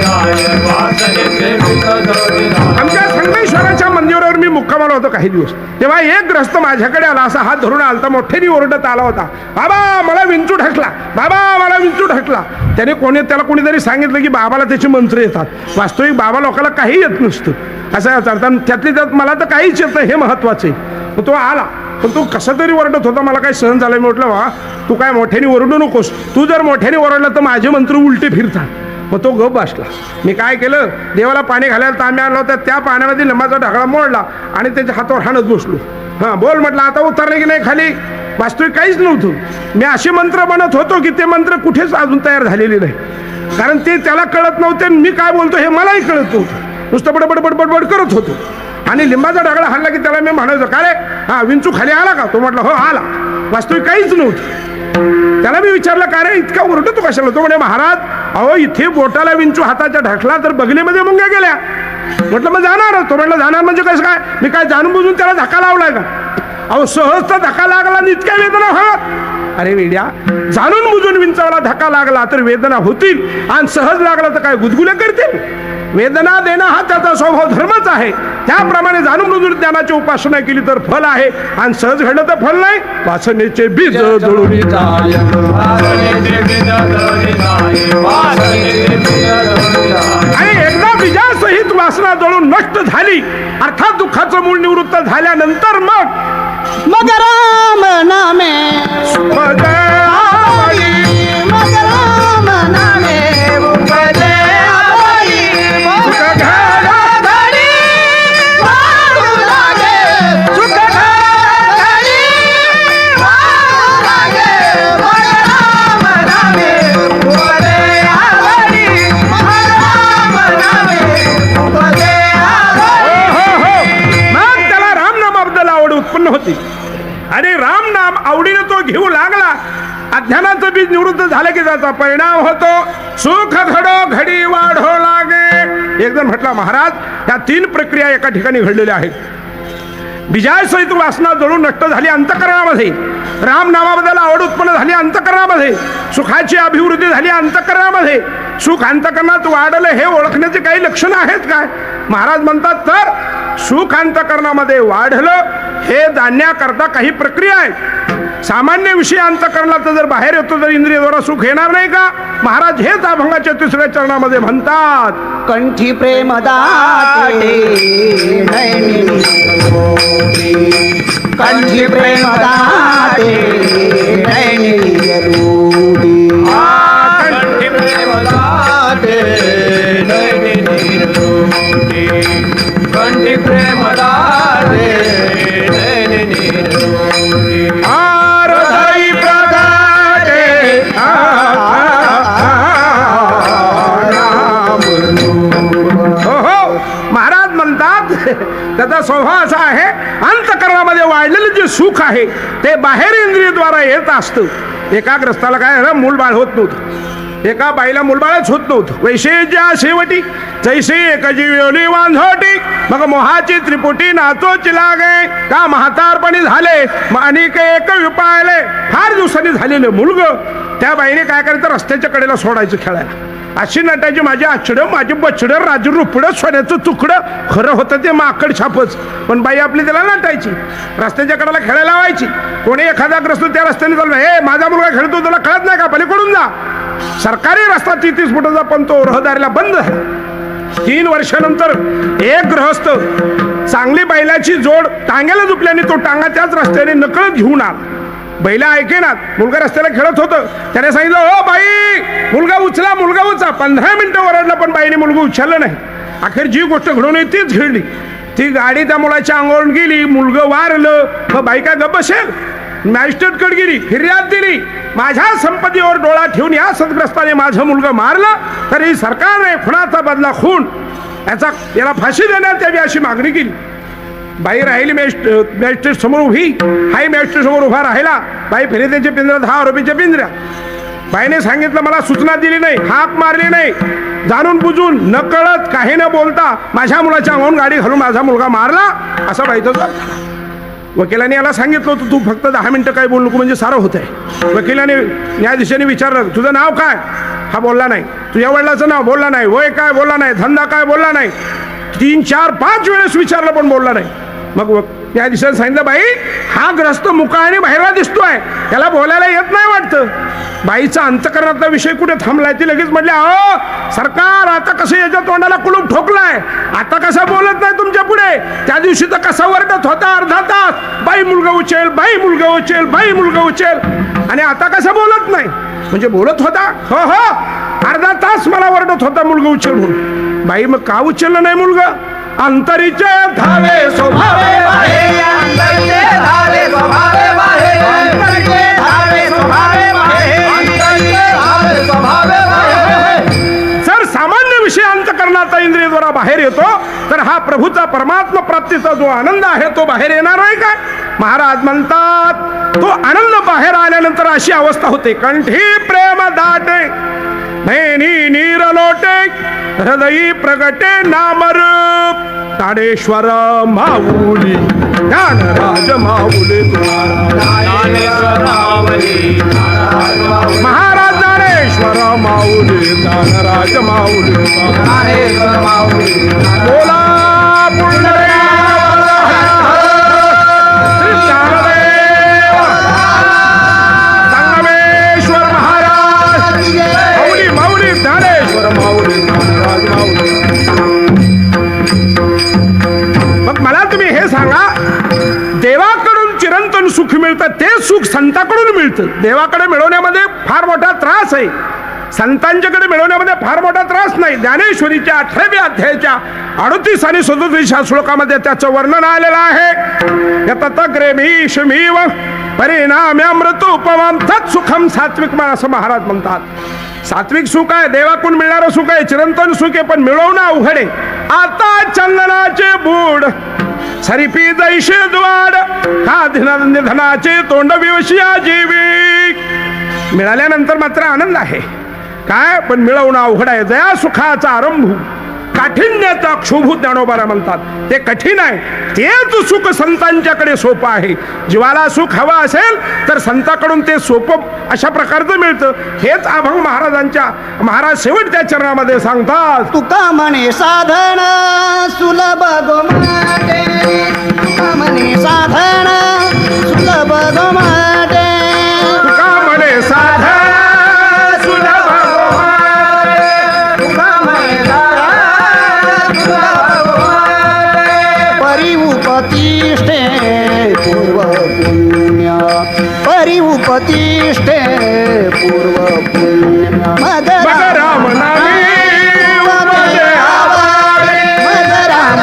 S2: वासनेचे बीज जळून जाय.
S1: आमच्या परमेश्वराच्या मंदिरावर मी मुक्कामाला होतो काही दिवस. तेव्हा एक ग्रस्त माझ्याकडे आला, असा हात धरून आलता, मोठ्याने ओरडत आला होता, बाबा मला विंचू ढकला, बाबा मला विंचू ढकला. त्याला कोणीतरी सांगितलं की बाबाला त्याचे मंत्र येतात. वास्तविक बाबा लोकांना काही येत नसतं असं अर्थात. त्यातली त्यात मला तर काहीच येत नाही, हे महत्वाचं आहे. मग तो आला, पण तो कसा तरी ओरडत होता, मला काही सहन झालं. मी म्हटलं वा तू काय मोठ्याने ओरडू नकोस, तू जर मोठ्याने ओरडला तर माझे मंत्र उलटे फिरतात. मग तो गप बसला. मी काय केलं, देवाला पाणी घालायला तांब्या आणला होता, त्या पाण्यामध्ये लिंबाचा ढाकळा मोडला आणि त्याच्या हातावर हाणत बसलो. हां बोल म्हटलं, आता उतरले की नाही खाली. वास्तविक काहीच नव्हतं. मी असे मंत्र म्हणत होतो की ते मंत्र कुठेच अजून तयार झालेले नाही, कारण ते त्याला कळत नव्हते. मी काय बोलतो हे मलाही कळत नव्हतं. नुसतं बडबड बडबड बड करत होतो. आणि लिंबाचा ढाकळा हाणला की त्याला मी म्हणायचो, का रे हा विंचू खाली आला का? तो म्हटलं हो आला. वास्तविक काहीच नव्हतं. त्याला मी विचारलं, का रे इतका ओरडतो कशाला? तो म्हणे महाराज अहो इथे बोटाला विंचू हाताच्या ढकला तर बगलीमध्ये मुंग्या गेल्या. म्हटलं मग जाणार? तो म्हटलं जाणार म्हणजे कसं काय? मी काय जाणून बुजून त्याला धक्का लावलाय का? अहो सहज तर धक्का लागला आणि इतक्या वेदना होत. अरे वेड्या, जाणून बुजून विंचावला धक्का लागला तर वेदना होतील आणि सहज लागला तर काय गुदगुल्या करतील? वेदना देणं हा त्याचा स्वभाव धर्मच आहे. त्याप्रमाणे जाणून बुजून ज्ञानाची उपासना केली तर फल आहे आणि सहज घडलं तर फल नाही. वासनेचे बीज जळून आणि एकदा बीजासहित वासना जळून नष्ट झाली, अर्थात दुःखाचं मूळ निवृत्त झाल्यानंतर मग
S2: राम नामे
S1: मग
S2: राम नामे उपजे आवडी. सुख घडी वाढू लागे, सुख घडी वाढू लागे. मग राम नामे उपजे आवडी, मग राम नामे उपजे आवडी.
S1: मग त्याला रामनामाबद्दल आवड उत्पन्न होती आणि राम नाम आवडीने तो घेऊ लागला. अज्ञानाचं बीज निवृत्त झालं की त्याचा परिणाम होतो. सुख घडो घडी वाढो लागे. एक जण म्हटला महाराज या 3 प्रक्रिया एका ठिकाणी घडलेल्या आहेत. बीजासहित वासना जळून नष्ट झाली अंतःकरणामध्ये, राम नामाबद्दल आवड उत्पन्न झाली अंतःकरणामध्ये, सुखाची अभिवृद्धी झाली अंतःकरणामध्ये. सुख अंतःकरणात वाढलं हे ओळखण्याचे काही लक्षणं आहेत काय? महाराज म्हणतात तर सुख अंतःकरणामध्ये वाढलं हे जाणण्याकरता काही प्रक्रिया आहेत. सामान्य विषय अंतःकरणात जर बाहेर येतो तर इंद्रियद्वारा सुख येणार नाही का? महाराज हेच अभंगाच्या 3ऱ्या चरणामध्ये म्हणतात,
S2: कंठी प्रेम दाटे नयनी रूपी. कंठी प्रेम दाटे नयनी रूपी. कंठी प्रेम दाटे नयनी रूपी. कंठी प्रेम दाटे नयनी रूपी.
S1: हृदय प्रगटे हो. महाराज म्हणतात त्याचा स्वभाव असा आहे, अंतःकरणामध्ये वाढलेलं जे सुख आहे ते बाहेर इंद्रियद्वारा येत असतं. एका ग्रस्ताला काय मूलबाळ होत नव्हतं, एका बाईला मूलबाळच होत नव्हतं. वैशेज्या शेवटी जैसे एक जीवली वांझोटी, मग मोहाची त्रिपुटी नाचोची लागे. का म्हातारपणी झाले आणि एक विपाळले, फार दिवसांनी झालेलं मुलग. त्या बाईने काय करायचं, रस्त्याच्या कडेला सोडायचं खेळायला. अशी नटायची माझी आचडं माझे बछडं राजू रुपडं सोन्याचं तुकडं. खरं होतं ते माकड छापच, पण बाई आपली त्याला नटायची, रस्त्याच्या कडेला खेळायला लावायची. कोणी एखादा ग्रस्त त्या रस्त्याने चालला, हे माझा मुलगा खेळतो तुला कळत नाही का, पलीकडून जा. सरकारी रस्ता 33 फुटाचा पण तो रहदारीला बंद झाला. 3 वर्षानंतर एक गृहस्थ चांगली बैलाची जोड टांग्याला झुपल्याने तो टांगा त्याच रस्त्याने नकळत घेऊन आला. बैला ऐकेनात, मुलगा रस्त्याला खेळत होतं. त्याने सांगितलं, हो बाई मुलगा उचला, मुलगा उचला. 15 मिनिटं ओरडला पण बाईने मुलगा उचललं नाही. अखेर जी गोष्ट घडून येईल तीच घडली. ती गाडी त्या मुलाच्या अंगावरून गेली, मुलगं वारलं. मग बाई काय गप्प बसेल? मॅजिस्ट्रेटकडे गेली, फिर्याद दिली. माझ्या संपत्तीवर डोळा ठेवून या सदग्रस्ताने माझं मुलगा मारलं, तरी सरकारने खुनाचा बदला खून याला फाशी देण्यात यावी अशी मागणी केली. बाई राहिली मॅजिस्ट्रेट समोर उभी. हाय मॅजिस्ट्रेट समोर उभा राहिला. बाई फिर्यादीच्या पिंजऱ्यात 10 आरोपीच्या पिंजऱ्या. बाईने सांगितलं मला सूचना दिली नाही, हाक मारली नाही, जाणून बुजून नकळत काही न बोलता माझ्या मुलाच्या अंगावरून गाडी घालून माझा मुलगा मारला, असं बाईचं. वकिलाने याला सांगितलं होतं तू फक्त 10 मिनिटं काय बोलू नको म्हणजे सारं होत आहे. वकिलाने न्यायाधीशाने विचारलं तुझं नाव काय? हा बोलला नाही. तुझ्या वडिलाचं नाव बोलला नाही. वय काय बोलला नाही. धंदा काय बोलला नाही. 3, 4, 5 वेळेस विचारलं पण बोलला नाही. मग त्या दिवसात सांगितलं, बाई हा ग्रस्त मुका आणि बाहेरला दिसतोय, त्याला बोलायला येत नाही वाटतं. बाईचा अंतकरणातला विषय कुठे थांबलाय? ती लगेच म्हटली, अहो सरकार, आता कसं याच्या तोंडाला कुलूप ठोकलाय, आता कसा बोलत नाही तुमच्या पुढे? त्या दिवशी तर कसा वरडत होता अर्धा तास, बाई मुलगा उचल, बाई मुलगा उचल, बाई मुलगा उचल, आणि आता कसं बोलत नाही? म्हणजे बोलत होता, हो हो, अर्धा तास मला वरडत होता मुलगा उचल म्हणून. बाई मग का उचललं नाही मुलगा? अंतरीचे धावे स्वभावे
S2: आहे, अंतरीचे धावे स्वभावे आहे, अंतरीचे धावे स्वभावे आहे, अंतरीचे धावे स्वभावे आहे.
S1: जर सामान्य विषय अंतकरणाचा इंद्रियद्वारा बाहेर येतो, तर हा प्रभूचा परमात्मा प्राप्तीचा जो आनंद आहे तो बाहेर येणार आहे काय? महाराज म्हणतात, तो आनंद बाहेर आल्यानंतर अशी अवस्था होते, कंठी प्रेम दाटे, नैनी नीर लोटे, हृदयी प्रगटे नामरूप, ज्ञानेश्वर माऊली, ज्ञानराज माऊली महाराज, ज्ञानेश्वर माऊली, ज्ञानराज माऊली बोला संगमेश्वर महाराज, माऊली माऊली, ज्ञानेश्वर माऊली, ज्ञानराज माऊली. मग मला तुम्ही हे सांगा, देवाकडून चिरंतन सुख मिळतं, ते सुख संताकडून मिळतं. देवाकडे मिळवण्यामध्ये फार मोठा त्रास आहे, संतांच्याकडे मिळवण्यामध्ये फार मोठा त्रास नाही. ज्ञानेश्वरीच्या 18व्या अध्यायाच्या 38 आणि 37 श्लोकामध्ये त्याचं वर्णन आलेलं आहे. यतग्रेमीशमीव परिणाम्यामृतोपमं तत् सुखम सात्विक, असं महाराज म्हणतात. सात्विक सुख आहे, देवाकडून मिळणारं सुख आहे, चिरंतन सुख आहे, पण मिळवणं अवघड आहे. आता चंदनाचे बूड सरिपी जैशे द्वाड, हा निधनाचे तोंड विवशिया जीवी. मिळाल्यानंतर मात्र आनंद आहे काय, पण मिळवणं अवघड आहे. जया सुखाचा आरंभ, काठिण्याचा क्षोभू ज्ञानोबाला म्हणतात. ते कठीण आहे, तेच सुख संतांच्याकडे सोपं आहे. जीवाला सुख हवं असेल तर संतांकडून ते सोपं अशा प्रकारचं मिळतं. हेच अभंग महाराज शेवटच्या चरणामध्ये सांगतात.
S2: तुका म्हणे साधन सुलभ गोमाटे, तुका म्हणे साधन सुलभ गोमाटे,
S1: तुका म्हणे साधन सुलभ गोमाटे,
S2: तुका म्हणे साधन सुलभ गोमाटे. परिउपतिष्ठे पूर्व पुण्य, परिउपतिष्ठे पूर्व पुण्य. मग
S1: राम नामे उमदे आवाडे,
S2: मग राम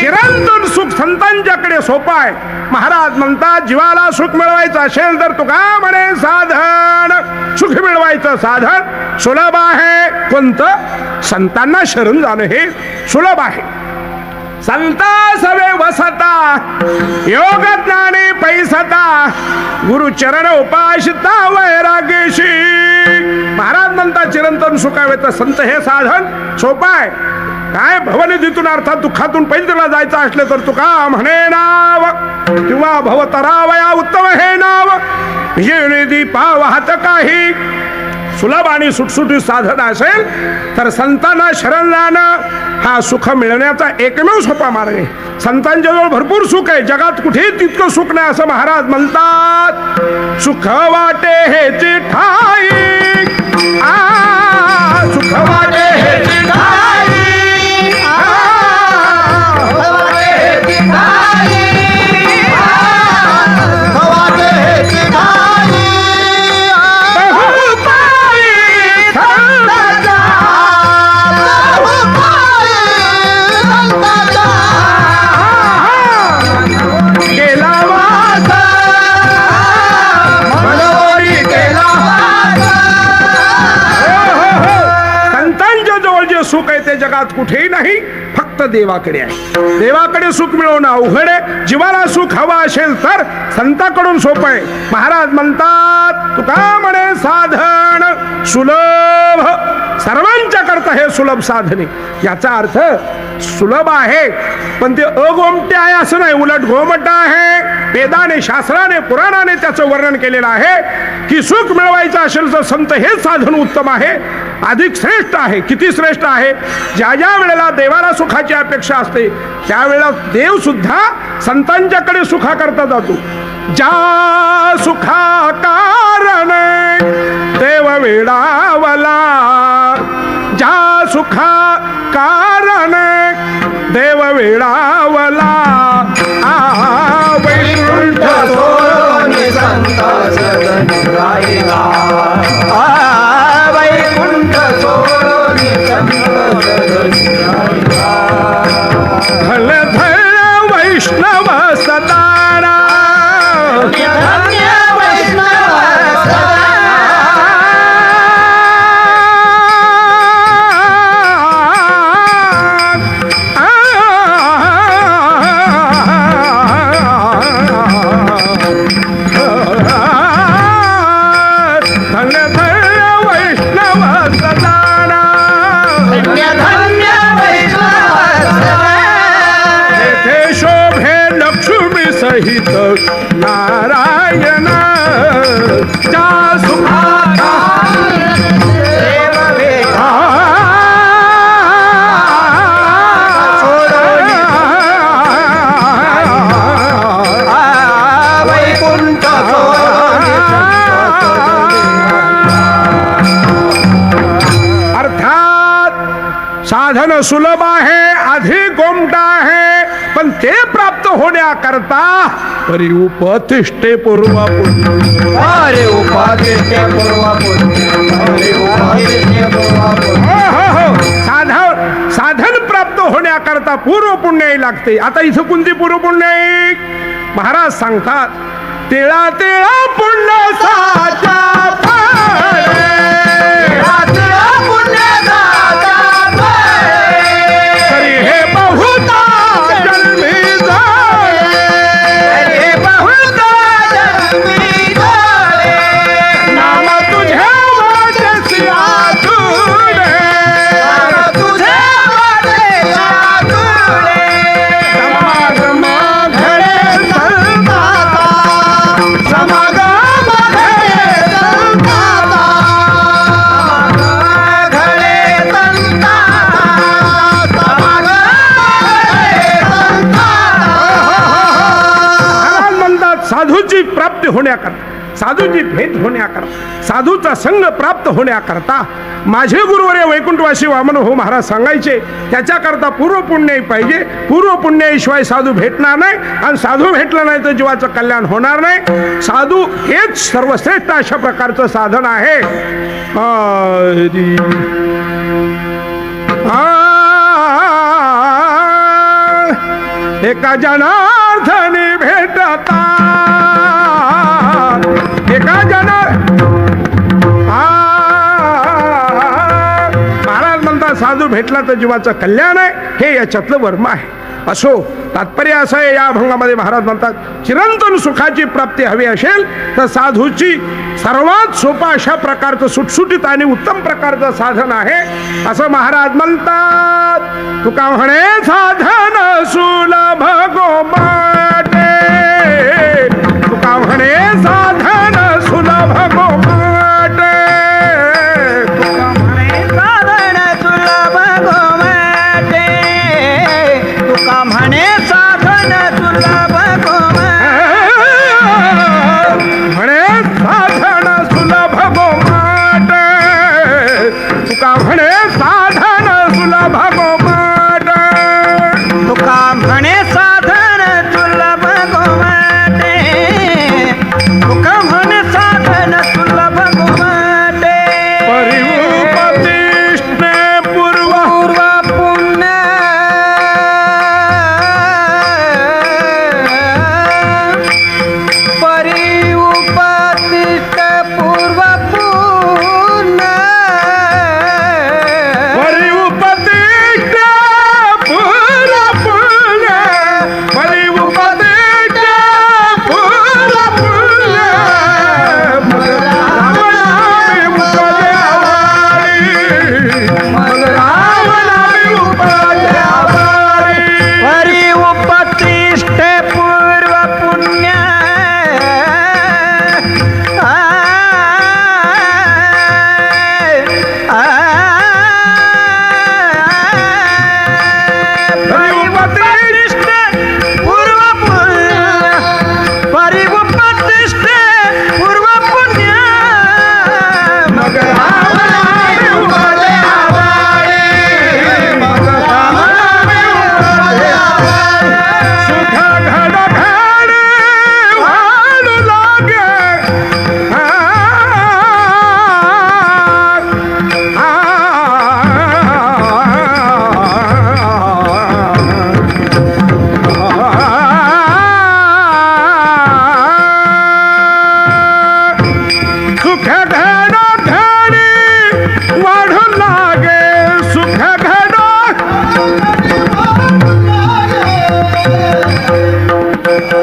S1: चिरंतन सुख संतांच्याकडे सोपं आहे. महाराज म्हणतात, जीवाला सुख मिळवायचं असेल तर तुका म्हणे साधन, सुख मिळवायचं साधन सुलभ आहे. कोणतं? संतांना शरण जाणं हे सुलभ आहे. संता सवे वसता, योग ज्ञानी पैसता, गुरु चरण उपासिता वैरागेशी. महाराज म्हणतात, चिरंतन सुखावे तर संत हे साधन सोपं आहे. काय भवनिधीतून अर्थात दुःखातून पैदला जायचं असले तर तुका म्हणे नाव, किंवा भवतरावया उत्तम हे नाव, विजयनिधी पावहात काही. सुलभ आणि सुटसुटीत साधन असेल तर संतांना शरण जाणं हा सुख मिळण्याचा एकमेव सोपा मार्ग आहे. संतांच्या जवळ भरपूर सुख आहे, जगात कुठेही तितकं सुख नाही असं महाराज म्हणतात. सुख वाटे हेची ठाई, सुख वाटे हेची ठाई, सुख आहे ते जगात कुठेही नाही, फक्त देवाकडे आहे. देवाकडे सुख मिळवणं अवघड आहे. जीवाला सुख हवा असेल तर संतांकडून सोपं आहे. महाराज म्हणतात, तुका म्हणे साधन सुलभ सर्वांच्या करता हे सुलभ साधने. याचा अर्थ सुलभ आहे पण ते अगोमटे आहे असं नाही, उलट गोमट आहे. वेदाने, शास्त्राने, पुराणाने त्याचं वर्णन केलेलं आहे की सुख मिळवायचं असेल तर संत हेच साधन उत्तम आहे, अधिक श्रेष्ठ आहे. किती श्रेष्ठ आहे? ज्या ज्या वेळेला देवाला सुखाची अपेक्षा असते त्यावेळेला देव सुद्धा संतांच्याकडे सुखा करता जातो. ज्या सुखा कारण देव वेडावला, ज्या सुखा कारण देव वेडावला. वैकुंठ
S2: सोनी संत सदनी राहिला. वैकुंठ सोनी संत सदनी राहिला.
S1: धन धन वैष्णव सदारा,
S2: धन्य वैष्णव सदा.
S1: सहित नारायण ज्या सुखा
S2: देव वेडा. वैकुंठ सोनी संत
S1: अर्थात साधन सुलभ आहे, अधिक गोमटा आहे, पण ते प्राप्त होण्याकरता परी उपतिष्ठे पूर्व पुण्य.
S2: अरे उपादित्य पूर्व पुण्य. अरे उपादित्य पूर्व पुण्य.
S1: साधन साधन प्राप्त होण्याकरता पूर्व पुण्य लागते. आता इथं कोणती पूर्व पुण्य? महाराज सांगतात तेळा तेळा पुण्य साचा फळे. तरी हे बहुता जन्मी नाम तुझे वाजसी आतुरे. समागम घडे संताता, समागम घडे संताता,
S2: घडे संताता, समागम घडे संताता.
S1: महाराज म्हणतात साधूची प्राप्ती होण्याकरता, साधूची भेट होण्याकरता, साधूचा संग प्राप्त होण्याकरता माझे गुरुवर्य वैकुंठवासी वामन हो महाराज सांगायचे त्याच्याकरता पूर्व पुण्य पाहिजे. पूर्व पुण्याशिवाय साधू भेटणार नाही आणि साधू भेटला नाही तर जीवाचं कल्याण होणार नाही. साधू हेच सर्वश्रेष्ठ अशा प्रकारचं साधन आहे. एका जनार्दनी भेटता, एका महाराज म्हणतात साधू भेटला तर जीवाचं कल्याण आहे, हे याच्यातलं वर्म आहे. असो, तात्पर्य असं आहे या अभंगामध्ये महाराज म्हणतात चिरंतन सुखाची प्राप्ती हवी असेल तर साधूची सर्वात सोपा अशा प्रकारचं सुटसुटीत आणि उत्तम प्रकारचं साधन आहे असं महाराज म्हणतात. तुका म्हणे साधन सुलभ गोमाटे, तुका म्हणे साधन सुलभ गोमाटे, तुका म्हणे
S2: साधन सुलभ गोमाटे. तुका म्हणे साधन सुलभ गोमाटे.
S1: म्हणे साधन सुलभ गोमाटे, तुका म्हणे साधन सुलभ गोमाटे.
S2: तुका म्हणे साधन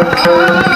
S2: आ